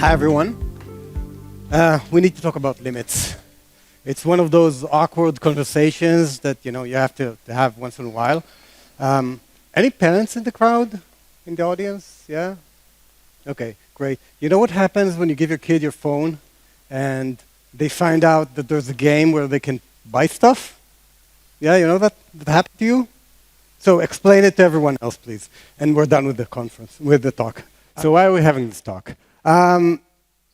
Hi, everyone. We need to talk about limits. It's one of those awkward conversations that you have to have once in a while. Any parents in the crowd, in the audience? Yeah? Okay, great. You know what happens when you give your kid your phone and they find out that there's a game where they can buy stuff? Yeah, you know that happened to you? So explain it to everyone else, please. And we're done with the talk. So why are we having this talk?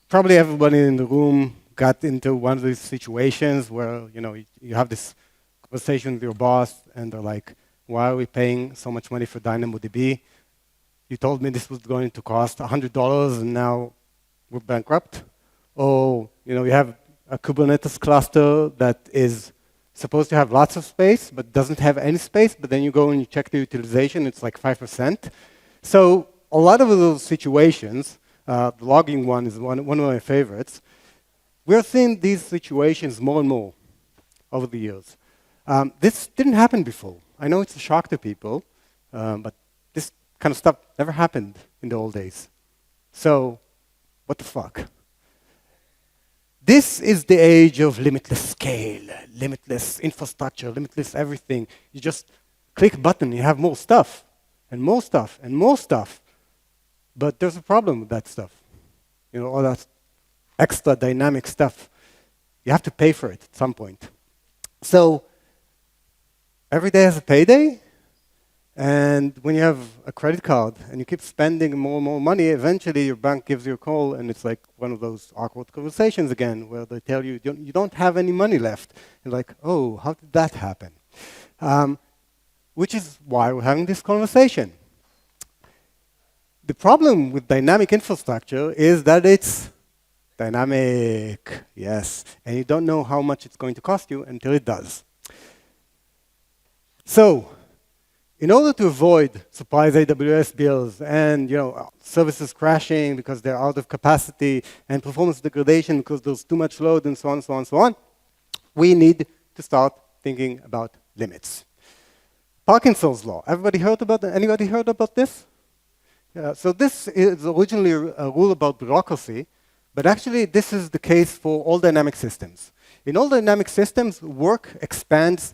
Probably everybody in the room got into one of these situations where you have this conversation with your boss, and they're like, "Why are we paying so much money for DynamoDB? You told me this was going to cost $100, and now we're bankrupt." Or you have a Kubernetes cluster that is supposed to have lots of space, but doesn't have any space. But then you go and you check the utilization; it's like 5%. So a lot of those situations. The logging one is one of my favorites. We're seeing these situations more and more over the years. This didn't happen before. I know it's a shock to people, but this kind of stuff never happened in the old days. So, what the fuck? This is the age of limitless scale, limitless infrastructure, limitless everything. You just click a button, you have more stuff, and more stuff, and more stuff. But there's a problem with that stuff. All that extra dynamic stuff. You have to pay for it at some point. So every day has a payday, and when you have a credit card and you keep spending more and more money, eventually your bank gives you a call, and it's like one of those awkward conversations again, where they tell you you don't have any money left. You're like, oh, how did that happen? Which is why we're having this conversation. The problem with dynamic infrastructure is that it's dynamic, yes, and you don't know how much it's going to cost you until it does. So, in order to avoid surprise AWS bills and services crashing because they're out of capacity and performance degradation because there's too much load and so on, so on, so on, we need to start thinking about limits. Parkinson's law. Anybody heard about this? Yeah, so this is originally a rule about bureaucracy, but actually this is the case for all dynamic systems. In all dynamic systems, work expands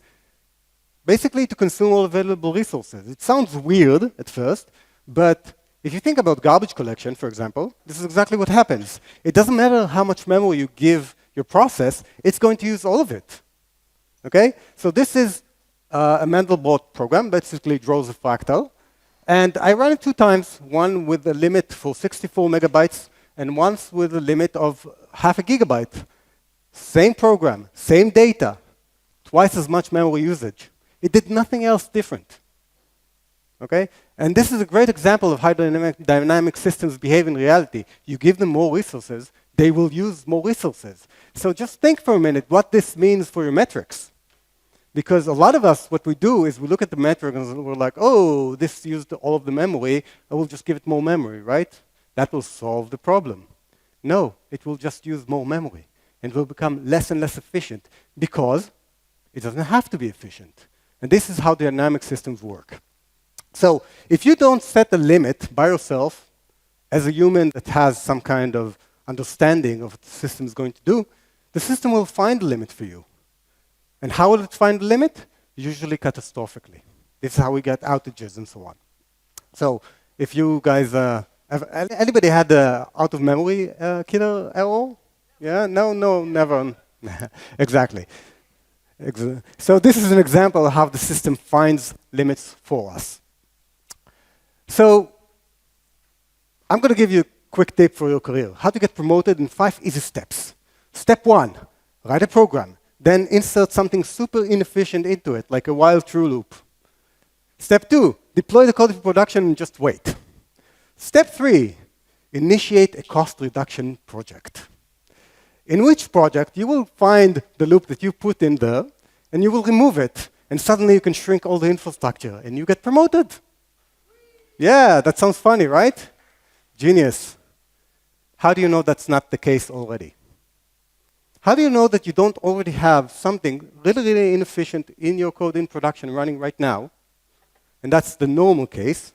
basically to consume all available resources. It sounds weird at first, but if you think about garbage collection, for example, this is exactly what happens. It doesn't matter how much memory you give your process, it's going to use all of it. Okay? So this is a Mandelbrot program, basically draws a fractal. And I ran it 2 times, one with a limit for 64 megabytes, and once with a limit of half a gigabyte. Same program, same data, twice as much memory usage. It did nothing else different. Okay? And this is a great example of how dynamic systems behave in reality. You give them more resources, they will use more resources. So just think for a minute what this means for your metrics. Because a lot of us, what we do is we look at the metric and we're like, oh, this used all of the memory, I will just give it more memory, right? That will solve the problem. No, it will just use more memory and will become less and less efficient because it doesn't have to be efficient. And this is how dynamic systems work. So if you don't set a limit by yourself as a human that has some kind of understanding of what the system is going to do, the system will find the limit for you. And how will it find the limit? Usually catastrophically. This is how we get outages and so on. So if you guys, anybody had the out of memory killer error? Yeah, no, never. Exactly. So this is an example of how the system finds limits for us. So I'm going to give you a quick tip for your career. How to get promoted in 5 easy steps. Step 1, write a program. Then insert something super inefficient into it, like a while true loop. Step 2, deploy the code to production and just wait. Step 3, initiate a cost reduction project. In which project you will find the loop that you put in there, and you will remove it, and suddenly you can shrink all the infrastructure, and you get promoted. Yeah, that sounds funny, right? Genius. How do you know that's not the case already? How do you know that you don't already have something really, really inefficient in your code in production running right now? And that's the normal case.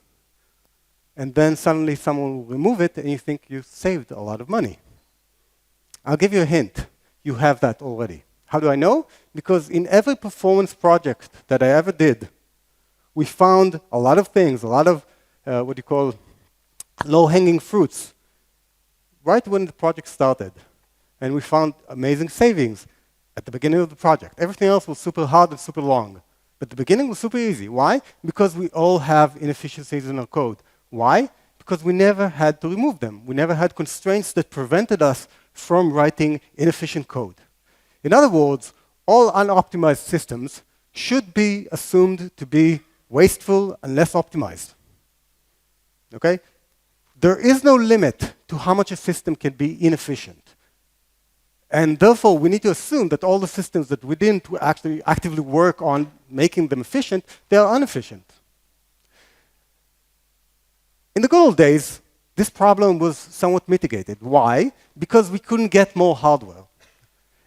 and then suddenly someone will remove it, and you think you saved a lot of money. I'll give you a hint. You have that already. How do I know? Because in every performance project that I ever did, we found a lot of things, a lot of low-hanging fruits, right when the project started. And we found amazing savings at the beginning of the project. Everything else was super hard and super long. But the beginning was super easy. Why? Because we all have inefficiencies in our code. Why? Because we never had to remove them. We never had constraints that prevented us from writing inefficient code. In other words, all unoptimized systems should be assumed to be wasteful and less optimized. Okay? There is no limit to how much a system can be inefficient. And therefore, we need to assume that all the systems that we didn't actually actively work on making them efficient, they are inefficient. In the good old days, this problem was somewhat mitigated. Why? Because we couldn't get more hardware.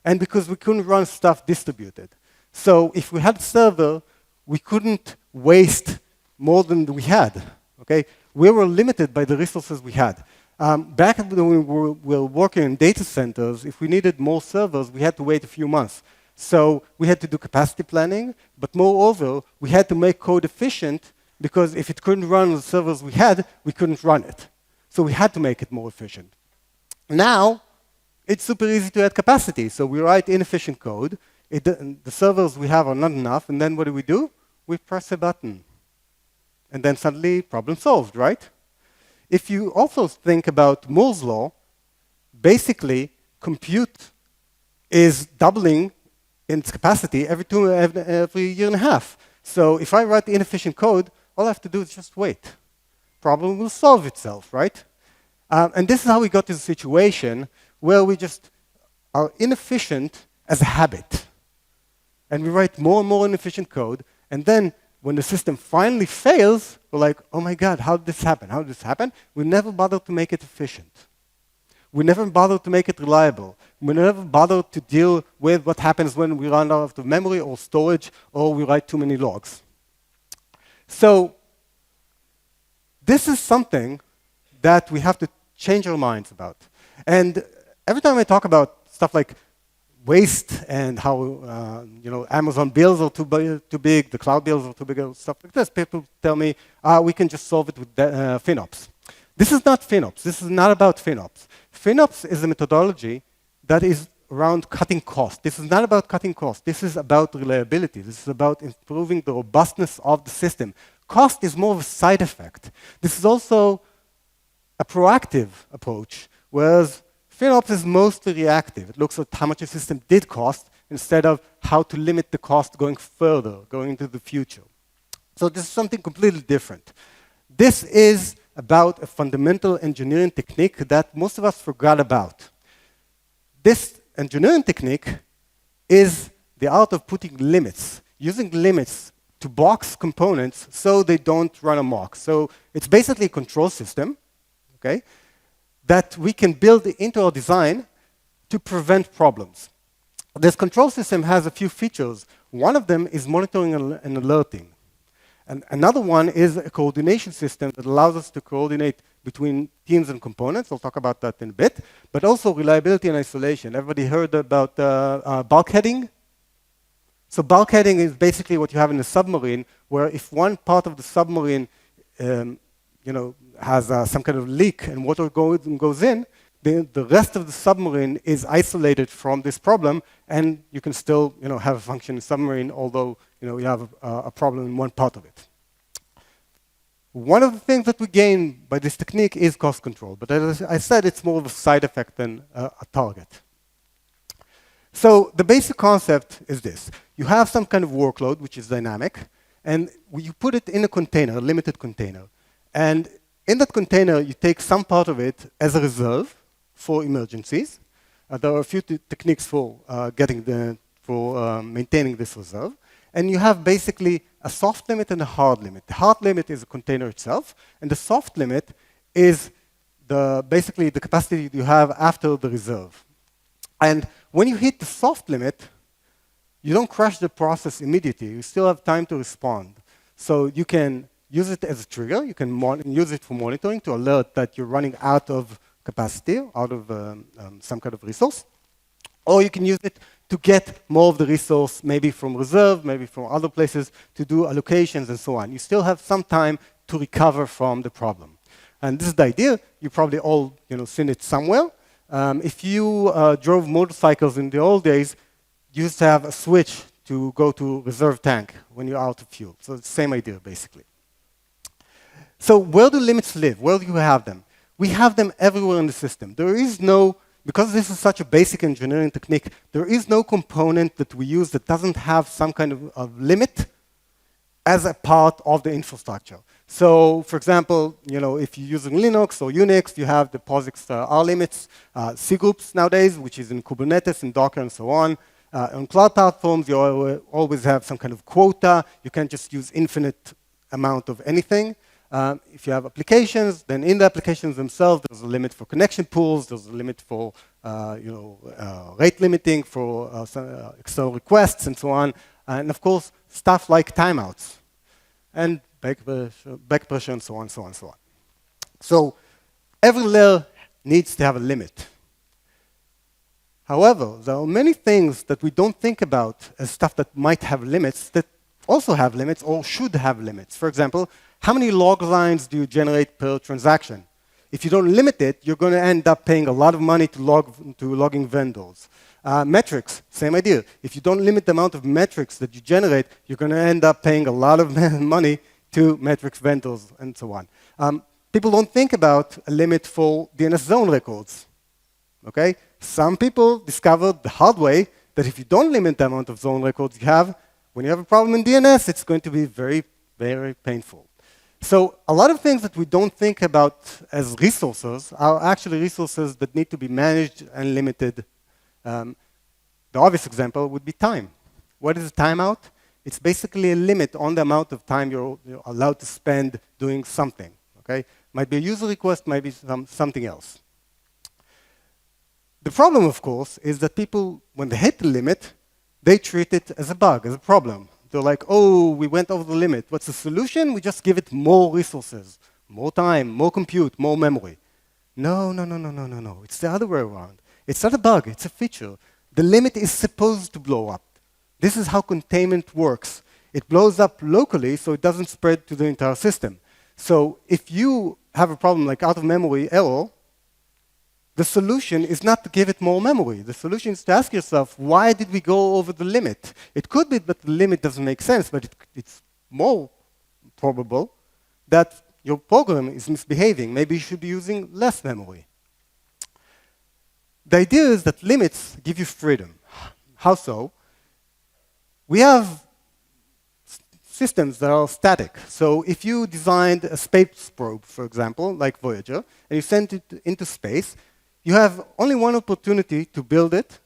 And because we couldn't run stuff distributed. So if we had a server, we couldn't waste more than we had. Okay? We were limited by the resources we had. Back when we were working in data centers, if we needed more servers, we had to wait a few months. So we had to do capacity planning, but moreover, we had to make code efficient because if it couldn't run on the servers we had, we couldn't run it. So we had to make it more efficient. Now, it's super easy to add capacity. So we write inefficient code. The servers we have are not enough, and then what do? We press a button. And then suddenly, problem solved, right? If you also think about Moore's law, basically, compute is doubling in its capacity every year and a half. So if I write inefficient code, all I have to do is just wait. Problem will solve itself, right? And this is how we got to the situation where we just are inefficient as a habit. And we write more and more inefficient code, and then when the system finally fails, we're like, oh my God, how did this happen? How did this happen? We never bothered to make it efficient. We never bothered to make it reliable. We never bothered to deal with what happens when we run out of memory or storage or we write too many logs. So this is something that we have to change our minds about. And every time I talk about stuff like waste and how Amazon bills are too big, the cloud bills are too big, stuff like this, people tell me we can just solve it with FinOps. This is not FinOps. This is not about FinOps. FinOps is a methodology that is around cutting costs. This is not about cutting costs. This is about reliability. This is about improving the robustness of the system. Cost is more of a side effect. This is also a proactive approach, whereas FinOps is mostly reactive. It looks at how much a system did cost instead of how to limit the cost going further, going into the future. So this is something completely different. This is about a fundamental engineering technique that most of us forgot about. This engineering technique is the art of putting limits, using limits to box components so they don't run amok. So it's basically a control system, okay, that we can build into our design to prevent problems. This control system has a few features. One of them is monitoring and alerting. And another one is a coordination system that allows us to coordinate between teams and components. I'll talk about that in a bit. But also reliability and isolation. Everybody heard about bulkheading? So bulkheading is basically what you have in a submarine, where if one part of the submarine has some kind of leak and water goes in, the rest of the submarine is isolated from this problem, and you can still have a functioning submarine, although you have a problem in one part of it. One of the things that we gain by this technique is cost control, but as I said, it's more of a side effect than a target. So the basic concept is this. You have some kind of workload, which is dynamic, and you put it in a container, a limited container. And in that container, you take some part of it as a reserve for emergencies. There are a few techniques for maintaining this reserve. And you have basically a soft limit and a hard limit. The hard limit is the container itself, and the soft limit is basically the capacity you have after the reserve. And when you hit the soft limit, you don't crash the process immediately. You still have time to respond. So you can use it as a trigger. You can use it for monitoring to alert that you're running out of capacity, out of some kind of resource. Or you can use it to get more of the resource, maybe from reserve, maybe from other places, to do allocations and so on. You still have some time to recover from the problem. And this is the idea. You probably all seen it somewhere. If you drove motorcycles in the old days, you used to have a switch to go to reserve tank when you're out of fuel. So it's the same idea, basically. So where do limits live? Where do you have them? We have them everywhere in the system. There is no, because this is such a basic engineering technique, there is no component that we use that doesn't have some kind of limit as a part of the infrastructure. So, for example, if you're using Linux or Unix, you have the POSIX R limits, C groups nowadays, which is in Kubernetes and Docker and so on. On cloud platforms, you always have some kind of quota. You can't just use infinite amount of anything. If you have applications, then in the applications themselves, there's a limit for connection pools. There's a limit for rate limiting for external requests and so on. And of course, stuff like timeouts and back pressure and so on, so on, so on. So every layer needs to have a limit. However, there are many things that we don't think about as stuff that might have limits that also have limits or should have limits. For example, how many log lines do you generate per transaction? If you don't limit it, you're going to end up paying a lot of money to logging vendors. Metrics, same idea. If you don't limit the amount of metrics that you generate, you're going to end up paying a lot of money to metrics vendors and so on. People don't think about a limit for DNS zone records. Okay? Some people discovered the hard way that if you don't limit the amount of zone records you have, when you have a problem in DNS, it's going to be very, very painful. So a lot of things that we don't think about as resources are actually resources that need to be managed and limited. The obvious example would be time. What is a timeout? It's basically a limit on the amount of time you're allowed to spend doing something. Okay? Might be a user request, might be something else. The problem, of course, is that people, when they hit the limit, they treat it as a bug, as a problem. They're like, oh, we went over the limit. What's the solution? We just give it more resources, more time, more compute, more memory. No. It's the other way around. It's not a bug, it's a feature. The limit is supposed to blow up. This is how containment works. It blows up locally, so it doesn't spread to the entire system. So if you have a problem like out-of-memory error, the solution is not to give it more memory. The solution is to ask yourself, why did we go over the limit? It could be that the limit doesn't make sense, but it's more probable that your program is misbehaving. Maybe you should be using less memory. The idea is that limits give you freedom. How so? We have systems that are static. So if you designed a space probe, for example, like Voyager, and you sent it into space, you have only one opportunity to build it,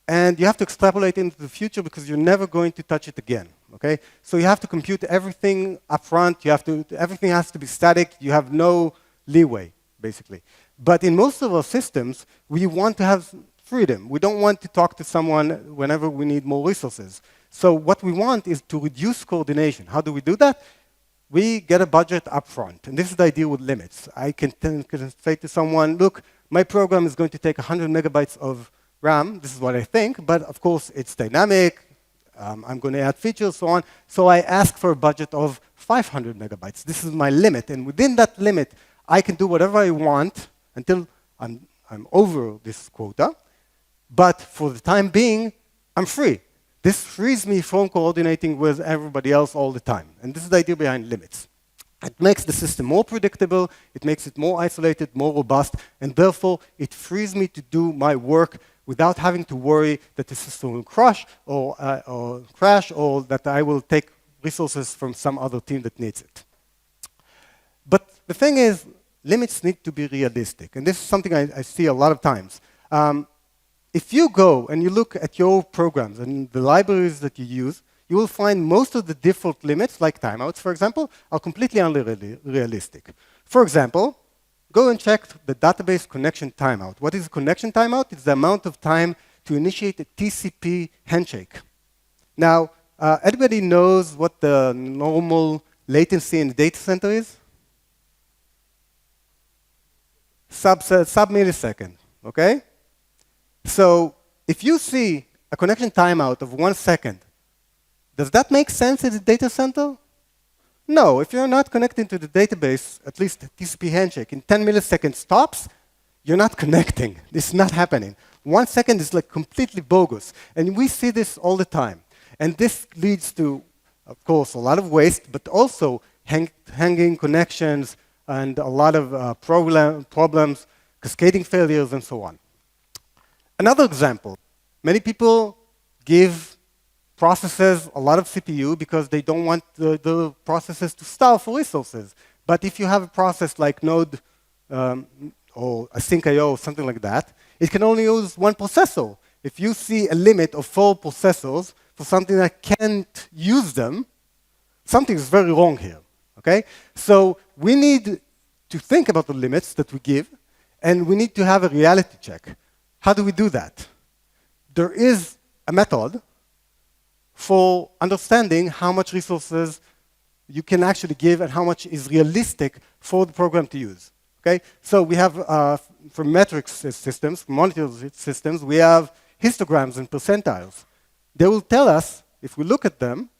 and you have to extrapolate into the future because you're never going to touch it again. Okay? So you have to compute everything up front. Everything has to be static. You have no leeway, basically. But in most of our systems, we want to have freedom. We don't want to talk to someone whenever we need more resources. So what we want is to reduce coordination. How do we do that? We get a budget up front. And this is the idea with limits. I can say to someone, look, my program is going to take 100 megabytes of RAM. This is what I think. But of course, it's dynamic. I'm going to add features, so on. So I ask for a budget of 500 megabytes. This is my limit. And within that limit, I can do whatever I want until I'm over this quota. But for the time being, I'm free. This frees me from coordinating with everybody else all the time. And this is the idea behind limits. It makes the system more predictable, it makes it more isolated, more robust, and therefore it frees me to do my work without having to worry that the system will crash or that I will take resources from some other team that needs it. But the thing is, limits need to be realistic. And this is something I see a lot of times. If you go and you look at your programs and the libraries that you use, you will find most of the default limits, like timeouts, for example, are completely unrealistic. For example, go and check the database connection timeout. What is a connection timeout? It's the amount of time to initiate a TCP handshake. Now, everybody knows what the normal latency in the data center is? Sub-millisecond, okay? So if you see a connection timeout of 1 second, does that make sense in the data center? No, if you're not connecting to the database, at least TCP handshake, in 10 milliseconds stops, you're not connecting. This is not happening. 1 second is like completely bogus. And we see this all the time. And this leads to, of course, a lot of waste, but also hanging connections and a lot of problems, cascading failures, and so on. Another example, many people give processes a lot of CPU because they don't want the processes to starve for resources. But if you have a process like Node or Async.io, something like that, it can only use 1 processor. If you see a limit of 4 processors for something that can't use them, something is very wrong here, okay? So we need to think about the limits that we give, and we need to have a reality check. How do we do that? There is a method for understanding how much resources you can actually give and how much is realistic for the program to use. Okay? So we have, for metrics systems, for monitor systems, we have histograms and percentiles. They will tell us, if we look at them,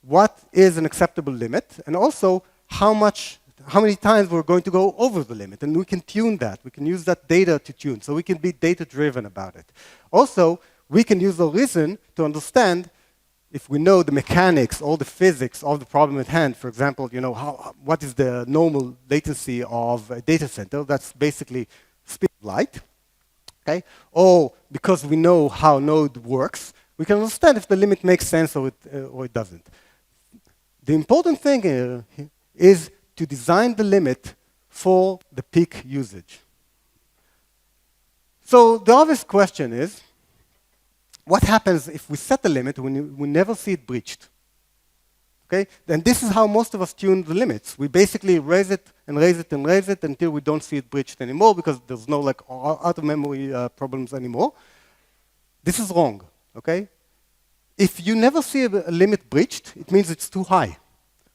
what is an acceptable limit, and also how many times we're going to go over the limit. And we can tune that. We can use that data to tune. So we can be data-driven about it. Also, we can use the reason to understand if we know the mechanics, all the physics of the problem at hand. For example, you know, what is the normal latency of a data center? That's basically speed of light. Okay? Or because we know how Node works, we can understand if the limit makes sense or it doesn't. The important thing here is to design the limit for the peak usage. So the obvious question is, what happens if we set the limit when we never see it breached? Okay? And this is how most of us tune the limits. We basically raise it and raise it and raise it until we don't see it breached anymore because there's no like out-of-memory problems anymore. This is wrong, okay? If you never see a limit breached, it means it's too high.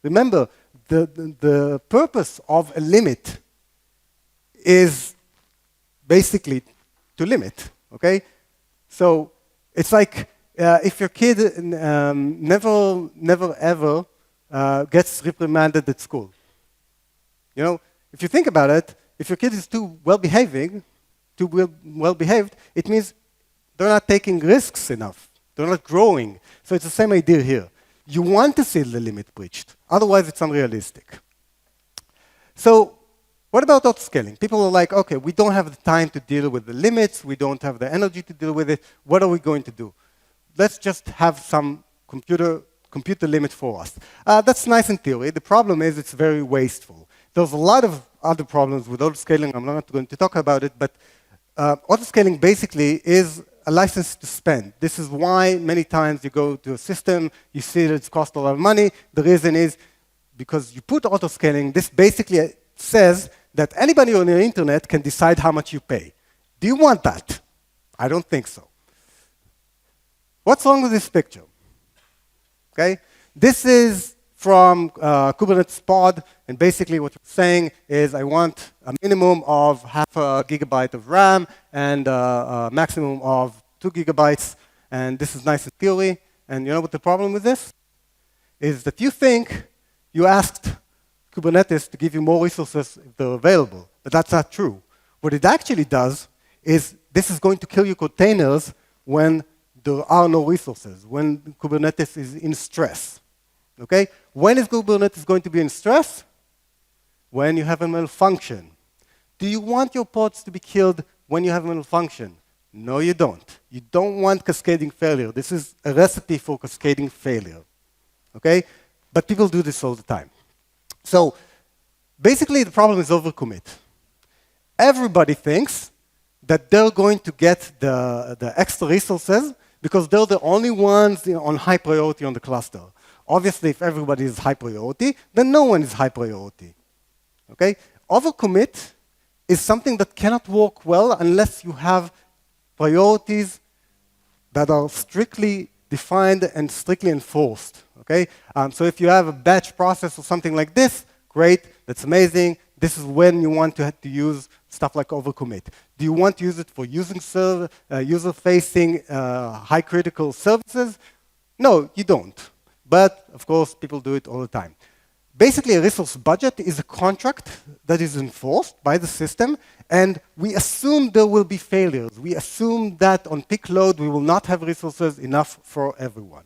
Remember, the purpose of a limit is basically to limit, okay? So it's like if your kid never ever gets reprimanded at school. You know, if you think about it, if your kid is too well-behaved, it means they're not taking risks enough. They're not growing. So it's the same idea here. You want to see the limit breached. Otherwise, it's unrealistic. So what about autoscaling? People are like, okay, we don't have the time to deal with the limits. We don't have the energy to deal with it. What are we going to do? Let's just have some computer limit for us. That's nice in theory. The problem is it's very wasteful. There's a lot of other problems with autoscaling. I'm not going to talk about it, but autoscaling basically is a license to spend. This is why many times you go to a system, you see that it's cost a lot of money. The reason is because you put autoscaling, this basically says that anybody on the internet can decide how much you pay. Do you want that? I don't think so. What's wrong with this picture? Okay? This is from Kubernetes pod, and basically what you're saying is I want a minimum of half a gigabyte of RAM and a maximum of 2 gigabytes, and this is nice in theory. And you know what the problem with this is that you think you asked Kubernetes to give you more resources if they're available, but that's not true. What it actually does is this is going to kill your containers when there are no resources, when Kubernetes is in stress. Okay? When is Kubernetes going to be in stress? When you have a malfunction. Do you want your pods to be killed when you have a malfunction? No, you don't. You don't want cascading failure. This is a recipe for cascading failure. Okay? But people do this all the time. So basically, the problem is overcommit. Everybody thinks that they're going to get the extra resources because they're the only ones on high priority on the cluster. Obviously, if everybody is high priority, then no one is high priority. Okay? Overcommit is something that cannot work well unless you have priorities that are strictly defined and strictly enforced, okay? So if you have a batch process or something like this, great, that's amazing. This is when you want to use stuff like overcommit. Do you want to use it for user-facing high critical services? No, you don't. But, of course, people do it all the time. Basically, a resource budget is a contract that is enforced by the system, and we assume there will be failures. We assume that on peak load, we will not have resources enough for everyone.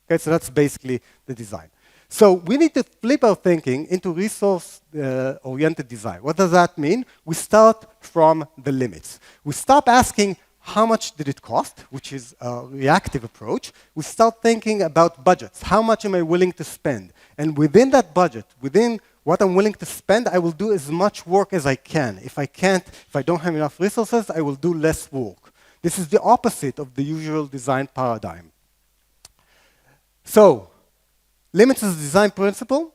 Okay, so that's basically the design. So we need to flip our thinking into resource-oriented design. What does that mean? We start from the limits. We stop asking, how much did it cost, which is a reactive approach. We start thinking about budgets. How much am I willing to spend? And within that budget, within what I'm willing to spend, I will do as much work as I can. If I don't have enough resources, I will do less work. This is the opposite of the usual design paradigm. So, limitless design principle.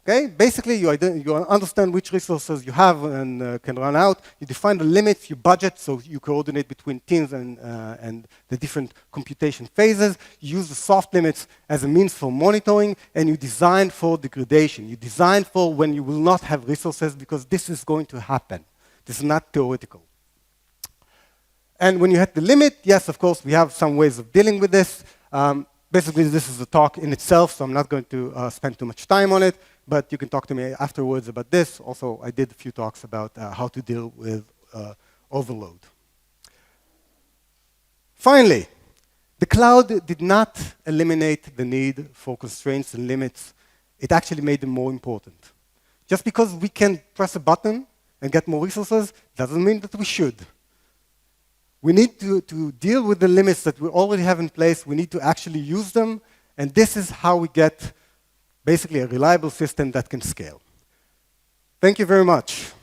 Okay? Basically, you understand which resources you have and can run out. You define the limits, you budget, so you coordinate between teams and the different computation phases. You use the soft limits as a means for monitoring, and you design for degradation. You design for when you will not have resources, because this is going to happen. This is not theoretical. And when you hit the limit, yes, of course, we have some ways of dealing with this. Basically, this is a talk in itself, so I'm not going to spend too much time on it, but you can talk to me afterwards about this. Also, I did a few talks about how to deal with overload. Finally, the cloud did not eliminate the need for constraints and limits. It actually made them more important. Just because we can press a button and get more resources doesn't mean that we should. We need to deal with the limits that we already have in place. We need to actually use them. And this is how we get basically a reliable system that can scale. Thank you very much.